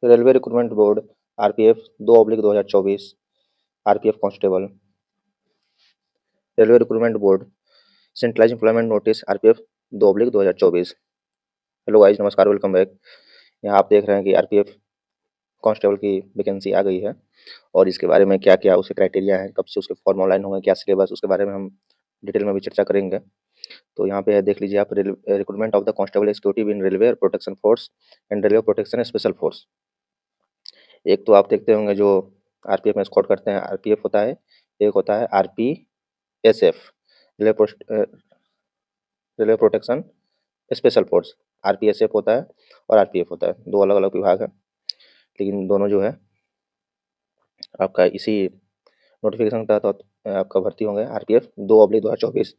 Railway recruitment board RPF 2/2024 RPF constable. Railway recruitment board centralised employment notice RPF 2/2024। Hello guys, नमस्कार, welcome back. यहाँ आप देख रहे हैं कि आरपीएफ कांस्टेबल की वैकेंसी आ गई है और इसके बारे में क्या क्या उसके क्राइटेरिया है, कब से उसके फॉर्म ऑनलाइन होंगे, क्या सिलेबस, उसके बारे में हम डिटेल में भी चर्चा करेंगे। तो यहाँ पे है, देख लीजिए आप, recruitment of the constable executive in railway protection force and railway protection special force. एक तो आप देखते होंगे जो आरपीएफ में स्कॉट करते हैं, आरपीएफ होता है, एक होता है RPSF, railway railway protection special force. RPSF होता है और आरपीएफ होता है, दो अलग अलग विभाग हैं, लेकिन दोनों जो है आपका इसी नोटिफिकेशन का तो आपका भर्ती होंगे आरपीएफ 2/2024।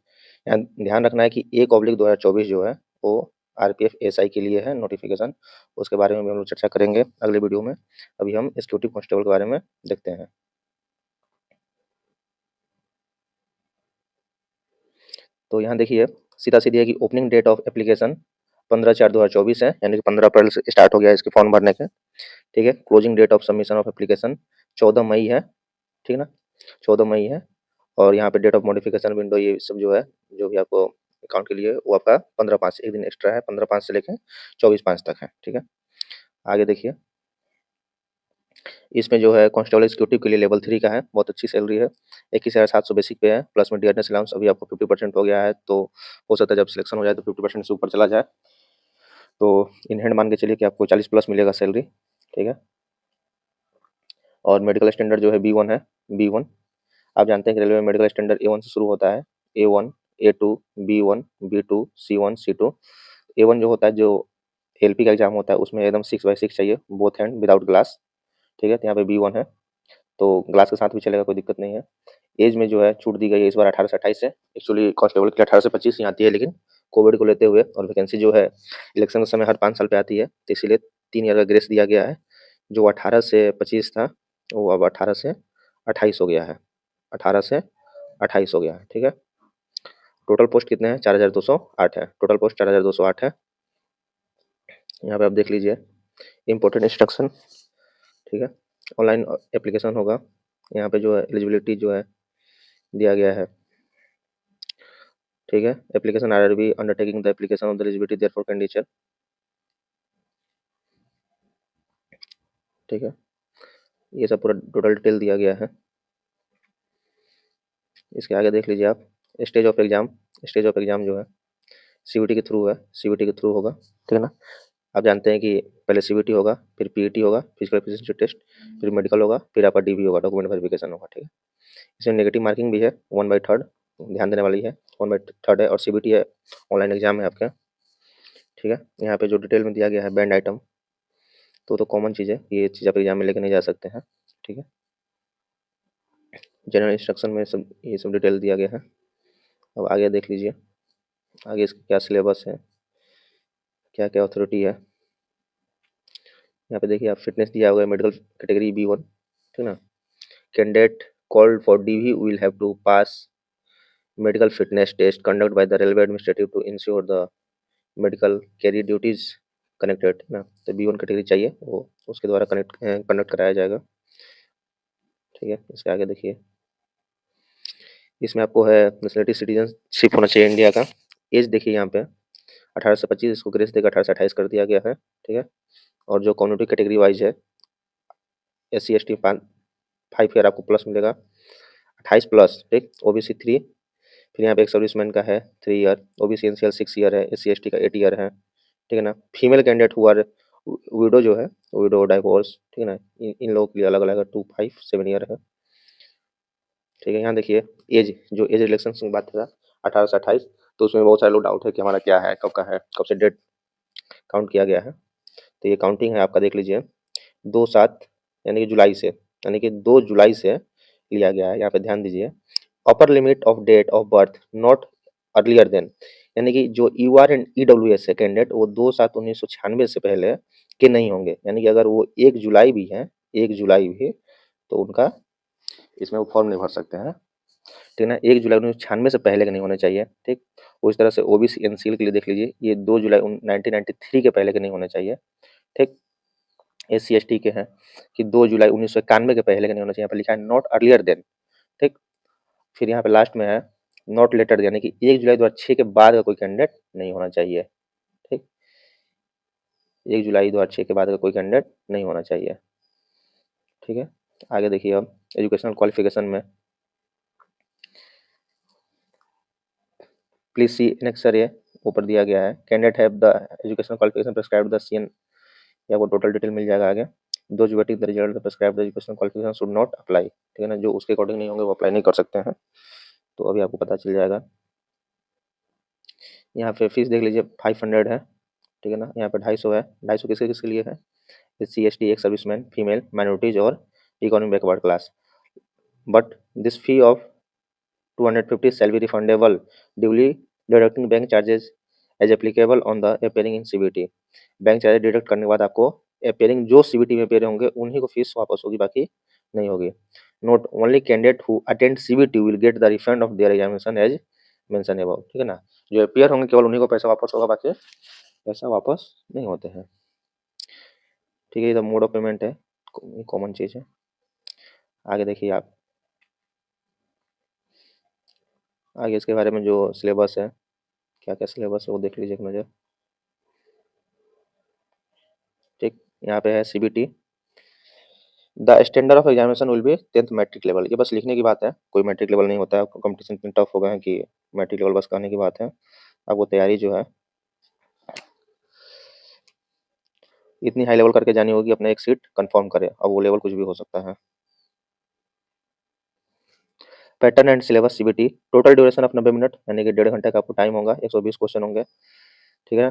यहाँ ध्यान रखना है कि 1/2024 जो है वो आरपीएफ एसआई के लिए है नोटिफिकेशन। उसके बारे में भी हम लोग चर्चा करेंगे अगले वीडियो में। अभी हम एक्जीक्यूटिव कांस्टेबल के बारे में देखते हैं। तो यहाँ देखिए, सीधा सीधी है कि ओपनिंग डेट ऑफ एप्लीकेशन 15/4/2024 है, यानी कि 15 अप्रैल से स्टार्ट हो गया है इसके फॉर्म भरने के। ठीक है। Closing date of submission of application 14 मई है, ठीक ना, 14 मई है। और यहाँ पे डेट ऑफ मॉडिफिकेशन विंडो, ये सब जो है, जो भी आपको अकाउंट के लिए, वो आपका 15/5, एक दिन एक्स्ट्रा है, 15/5 से लेकर 24/5 तक है। ठीक है। आगे देखिए, इसमें जो है कांस्टेबल एग्जीक्यूटिव के लिए लेवल 3 का है, बहुत अच्छी सैलरी है, 21,700 बेसिक पे है, प्लस में डियरनेस अलाउंस अभी आपको 50% हो गया है, तो हो सकता है जब सिलेक्शन हो जाए तो 50% से ऊपर चला जाए, तो इन हैंड मान के चलिए कि आपको 40 प्लस मिलेगा सैलरी। ठीक है। और मेडिकल स्टैंडर्ड जो है B1 है, B1। आप जानते हैं कि रेलवे में मेडिकल स्टैंडर्ड A1 से शुरू होता है, A1, A2, B1, B2, C1, C2। A1 जो होता है, जो एलपी का एग्जाम होता है, उसमें एकदम 6/6 चाहिए, बोथ हैंड विदाउट ग्लास। ठीक है। तो यहाँ पे B1 है, तो ग्लास के साथ भी चलेगा, कोई दिक्कत नहीं है। एज में जो है छूट दी गई है इस बार 18 से 28 है। एक्चुअली कांस्टेबल के लिए 18 से 25 ही आती है, लेकिन कोविड को लेते हुए और वैकेंसी जो है इलेक्शन के समय हर 5 साल पे आती है, तो इसीलिए 3 ईयर का ग्रेस दिया गया है। जो 18 से 25 था वो अब 18 से 28 हो गया है, 18 से 28 हो गया है। ठीक है। टोटल पोस्ट कितने हैं? 4208 है, टोटल पोस्ट 4208 है। यहाँ पे आप देख लीजिए इम्पोर्टेंट इंस्ट्रक्शन। ठीक है। ऑनलाइन एप्लीकेशन होगा। यहाँ पे जो है एलिजिबिलिटी जो है दिया गया है। ठीक है। Application RRB undertaking the application of the eligibility therefore condition. ठीक है। ये सब पूरा टोटल डिटेल दिया गया है। इसके आगे देख लीजिए आप, stage of exam. Stage of exam जो है सीबीटी के थ्रू है, सीबीटी के थ्रू होगा। ठीक है ना। आप जानते हैं कि पहले सीबीटी होगा, फिर पीईटी होगा, फिजिकल एफिशिएंसी टेस्ट, फिर मेडिकल होगा, फिर आपका डीबी होगा, डॉक्यूमेंट वेरिफिकेशन होगा। ठीक है। इसमें नेगेटिव मार्किंग भी है, 1/3 ध्यान देने वाली है, 1/3 है, और सीबीटी है, ऑनलाइन एग्जाम है आपका। ठीक है। यहाँ पे जो डिटेल में दिया गया है बैंड आइटम, तो कॉमन चीज़ है, ये चीज़ आप एग्जाम में लेके नहीं जा सकते हैं। ठीक है। जनरल इंस्ट्रक्शन में सब ये सब डिटेल दिया गया है। अब आगे देख लीजिए, आगे इसका क्या सिलेबस है, क्या क्या अथॉरिटी है। यहाँ पे देखिए आप, फिटनेस दिया हुआ है, मेडिकल कैटेगरी B1। ठीक ना। Candidate called for DV will have to pass medical fitness test conduct by the railway administrative to ensure the medical career duties connected ना। तो B1 कैटेगरी चाहिए, वो उसके द्वारा कंडक्ट कराया जाएगा। ठीक है। इसके आगे देखिए, इसमें आपको है नेशनलिटी सिटीजनशिप होना चाहिए इंडिया का। एज देखिए यहाँ पे 18 से 25, इसको ग्रेस देकर 18 से 28 कर दिया गया है। ठीक है। और जो कम्युनिटी कैटेगरी वाइज है, SC ST 5 ईयर आपको प्लस मिलेगा, 28 प्लस। ठीक। OBC 3, फिर यहाँ पे एक सर्विसमैन का है 3 ईयर, OBC NCL 6 ईयर है, SC ST का 8 ईयर है। ठीक है ना। फीमेल कैंडिडेट हुआ विडो जो है, विडो डाइवोर्स, ठीक है ना, इन लोगों के लिए अलग अलग 2, 5, 7 ईयर है। ठीक है। यहाँ देखिए एज, जो एज रिलेक्शन की बात था 18 से 28, तो उसमें बहुत सारे लोग डाउट है कि हमारा क्या है, कब का है, कब से डेट काउंट किया गया है। तो ये काउंटिंग है आपका, देख लीजिए 2/7 यानी कि जुलाई से, यानी कि 2 जुलाई से लिया गया है। यहाँ पे ध्यान दीजिए, upper limit of date of birth not earlier then, यानी कि जो UR एंड EWS है कैंडिडेट, वो 2/7/1996 से पहले के नहीं होंगे, यानी कि अगर वो 1 जुलाई भी है, 1 जुलाई भी, तो उनका इसमें वो फॉर्म नहीं भर सकते हैं। ठीक है ना। 1 जुलाई 1996 से पहले के नहीं होने चाहिए। ठीक। उस तरह से OBC NCL के लिए देख लीजिए, ये 2 जुलाई 1993 के पहले के नहीं होने चाहिए। ठीक। SC/ST के हैं कि 2 जुलाई 1991 के पहले का नहीं होना चाहिए। यहाँ पे लिखा है नॉट अर्लियर देन, ठीक। फिर यहाँ पे लास्ट में है नॉट लेटर यानी कि 1 जुलाई 2006 के बाद का कोई कैंडिडेट नहीं होना चाहिए, ठीक। 1 जुलाई 2006 के बाद का कोई कैंडिडेट नहीं होना चाहिए, ठीक है। आगे देखिए अब एजुकेशनल क्वालिफिकेशन में प्लीज सी एनेक्सर ए ऊपर दिया गया है। Candidate have the educational qualification prescribed the CN, या वो टोटल डिटेल मिल जाएगा आगे। दो waiting the result the prescribed educational qualification should not apply, ठीक है ना, जो उसके अकॉर्डिंग नहीं होंगे वो अप्लाई नहीं कर सकते हैं। तो अभी आपको पता चल जाएगा। यहाँ पे फीस देख लीजिए 500 है, ठीक है ना। यहाँ पे 250 है। 250 किसके किसके लिए है? SC/ST, एक सर्विसमैन, फीमेल, माइनॉरिटीज और economic backward class. But this fee of 250 shall be refundable duly deducting bank charges as applicable on the appearing in CBT। Bank charges deduct करने के बाद आपको appearing जो CBT में अपेयर होंगे उन्हीं को फीस वापस होगी, बाकी नहीं होगी। Note only candidate who attend CBT will get the refund of their examination as mention above, ठीक है ना। जो अपेयर होंगे केवल उन्हीं को पैसा वापस होगा, बाकी पैसा वापस नहीं होते हैं, ठीक है। ये मोड ऑफ पेमेंट है, कॉमन चीज़ है। आगे देखिए आप, आगे इसके बारे में जो सिलेबस है, क्या क्या सिलेबस है वो देख लीजिए एक नज़र, ठीक। यहाँ पे है CBT the standard of examination will be 10th matric level. ये बस लिखने की बात है, कोई मैट्रिक लेवल नहीं होता है। कंपटीशन इतने टफ हो गए हैं कि मैट्रिक लेवल बस कहने की बात है। अब वो तैयारी जो है इतनी हाई लेवल करके जानी होगी, अपना एक सीट कंफर्म करे। अब वो लेवल कुछ भी हो सकता है। Pattern and syllabus CBT total duration of 90 minute, यानी कि 1.5 घंटे का आपको टाइम होगा, 120 क्वेश्चन होंगे, ठीक है।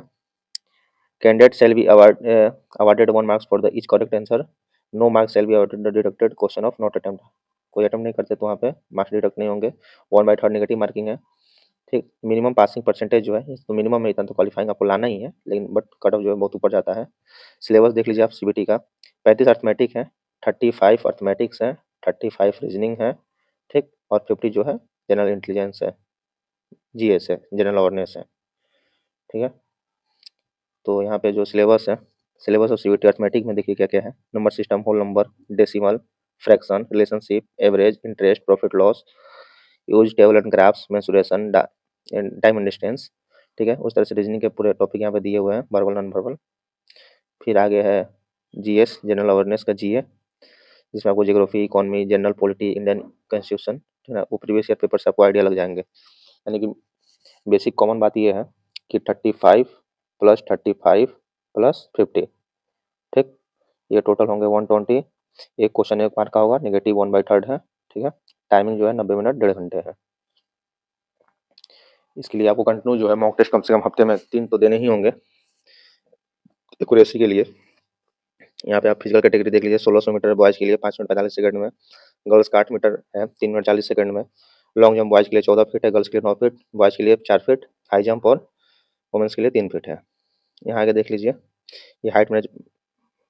Candidate shall be awarded 1 marks for the each correct answer, no marks shall be awarded the deducted question of not attempt. कोई अटेम्प्ट नहीं करते तो वहाँ पे मार्क्स डिडक्ट नहीं होंगे। 1/3 नेगेटिव मार्किंग है, ठीक। मिनिमम पासिंग परसेंटेज जो है तो मिनिमम में इतना तो क्वालिफाइंग आपको लाना ही है, लेकिन बट कट ऑफ जो है बहुत ऊपर जाता है। सिलेबस देख लीजिए आप CBT का, 35 अर्थमेटिक है, 35 अर्थमेटिक्स है, 35 रीजनिंग है, ठीक। और 50 जो है जनरल इंटेलिजेंस है, GS है, जनरल अवेयरनेस है, ठीक है। तो यहाँ पे जो सिलेबस है, सिलेबस ऑफ CBT अर्थमेटिक में देखिए क्या क्या है। Number system, whole number, decimal, fraction, relationship, average, interest, profit loss, use table and graphs, mensuration, time and distance, ठीक है। उस तरह से रीजनिंग के पूरे टॉपिक यहाँ पे दिए हुए हैं, वर्बल नॉन वर्बल। फिर आगे है GS, जनरल अवेयरनेस का GA, जिसमें आपको geography, economy, general polity, Indian constitution, ठीक है ना, वो प्रीवियस ईयर पेपर से आपको आइडिया लग जाएंगे। यानी कि बेसिक कॉमन बात ये है कि 35 प्लस 35 प्लस 50, ठीक। ये टोटल होंगे 120। एक क्वेश्चन 1 मार्क का होगा, नेगेटिव 1/3 है, ठीक है। टाइमिंग जो है 90 मिनट, 1.5 घंटे है। इसके लिए आपको कंटिन्यू जो है मॉक टेस्ट कम से कम हफ्ते में 3 तो देने ही होंगे एक्यूरेसी के लिए। यहाँ पे आप फिजिकल कैटेगरी देख लीजिए, 1600 मीटर बॉयज़ के लिए 5 मिनट 45 सेकंड में, गर्ल्स का 8 मीटर है 3 मिनट 40 सेकंड में, लॉन्ग जंप बॉयज़ के लिए 14 फीट है, गर्ल्स के लिए 9 फीट, बॉयज़ के लिए 4 फीट, हाई जंप और वुमेन्स के लिए 3 फीट है। यहाँ आगे देख लीजिए, ये हाइट में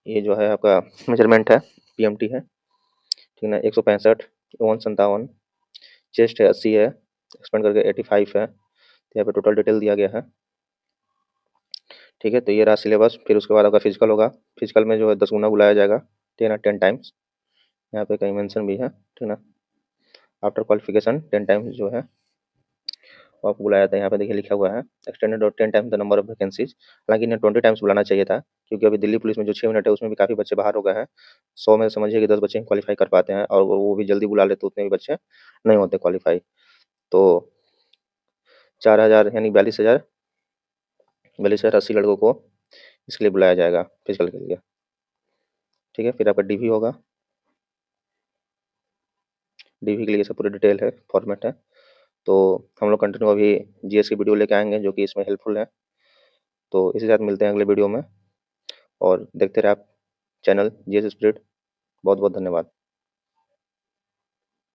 ये जो है आपका मेजरमेंट है, PMT है, ठीक है ना। 165, 57, चेस्ट है 80 है, एक्सपेंड करके 85 है। तो यहाँ पे टोटल डिटेल दिया गया है, ठीक है। तो ये रहा सिलेबस। फिर उसके बाद आपका फिजिकल होगा, फिजिकल में जो है 10 गुना बुलाया जाएगा, 10 टाइम्स, यहाँ पे कहीं मेंशन भी है, ठीक ना। आफ्टर क्वालिफिकेशन 10 टाइम्स जो है वो आपको बुलाया था। यहाँ पे देखिए लिखा हुआ है एक्सटेंडेड और 10 times the number of vacancies. हालांकि इन्हें 20 टाइम्स बुलाना चाहिए था, क्योंकि अभी दिल्ली पुलिस में जो 6 मिनट है उसमें भी काफ़ी बच्चे बाहर हो गए हैं। 100 में समझिए कि 10 बच्चे क्वालिफाई कर पाते हैं, और वो भी जल्दी बुला लेते तो उतने भी बच्चे नहीं होते क्वालिफाई। तो 4000 यानी 42,080 लड़कों को इसके लिए बुलाया जाएगा फिजिकल के लिए, ठीक है। फिर आपका DV होगा, DV के लिए सब पूरी डिटेल है, फॉर्मेट है। तो हम लोग कंटिन्यू अभी GS की वीडियो लेके आएंगे जो कि इसमें हेल्पफुल है। तो इसी के साथ मिलते हैं अगले वीडियो में, और देखते रहे आप चैनल GS स्पिरिट। बहुत बहुत धन्यवाद।